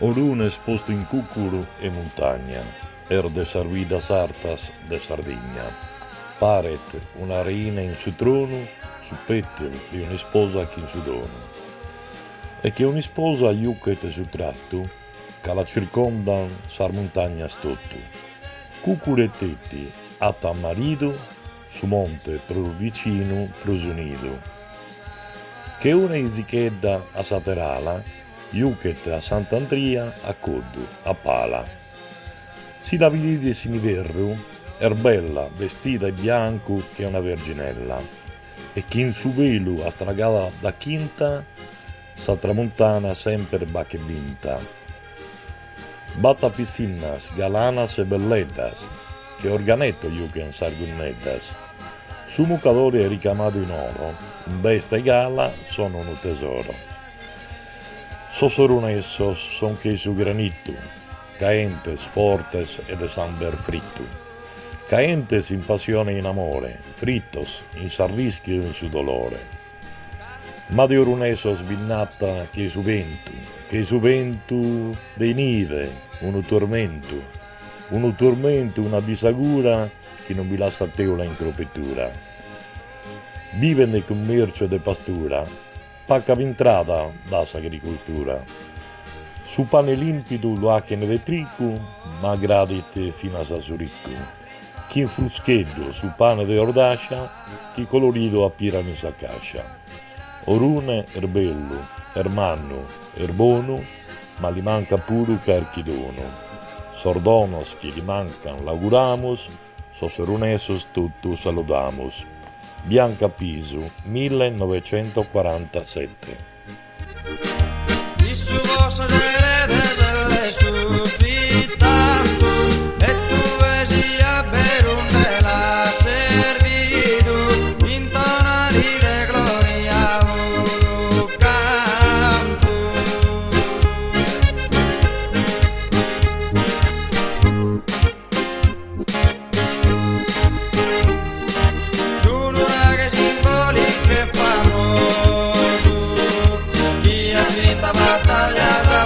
Orune esposto in cucuru e montagna, de servidas sartas de Sardegna. Paret una reina in su trono, su petto di un'esposa che in su dono. E che un'esposa iuchet su tratto, che la circondan sar montagna stotto. Cucure tetti, atta marido, su monte pro vicino prosunido. Che una isichedda a Saterala, iuchet a Sant'Andria a Coddu, a Pala. Si la vide in inverno, bella, vestita di bianco che una verginella, e che in su velo a stragala da quinta, sa tramontana sempre bacche vinta. Batta piscinas, galanas e belletas, che organetto io che sargunnetas. Su mucadore ricamato in oro, in besta e gala sono un tesoro. Sosorunessos son che su granito, caentes, fortes e de samber fritto. Caentes in passione e in amore, frittos in sarrischio e in su dolore. Ma di orunesos binnata che su vento dei nive, un tormento, una bisagura che non vi lascia a te la incropitura. Vive nel commercio de pastura, pacca vintrada da agricoltura. Su pane limpido lo ha che ne vetrico, ma gradite fino a Sasurico. Chi in fruscheddo su pane de ordascia, chi colorido appirano in saccascia. Orune bello, manno, bono, ma li manca pure carchidono. Sordonos che gli mancan lauguramos, soserunesos tutto saludamos. Bianca Piso, 1947. Il suo vostro delle suffitta e tu sia per un bella servito in tona di gloria o canto. Tu non hai simboli che famoso chi ha vinto battaglia da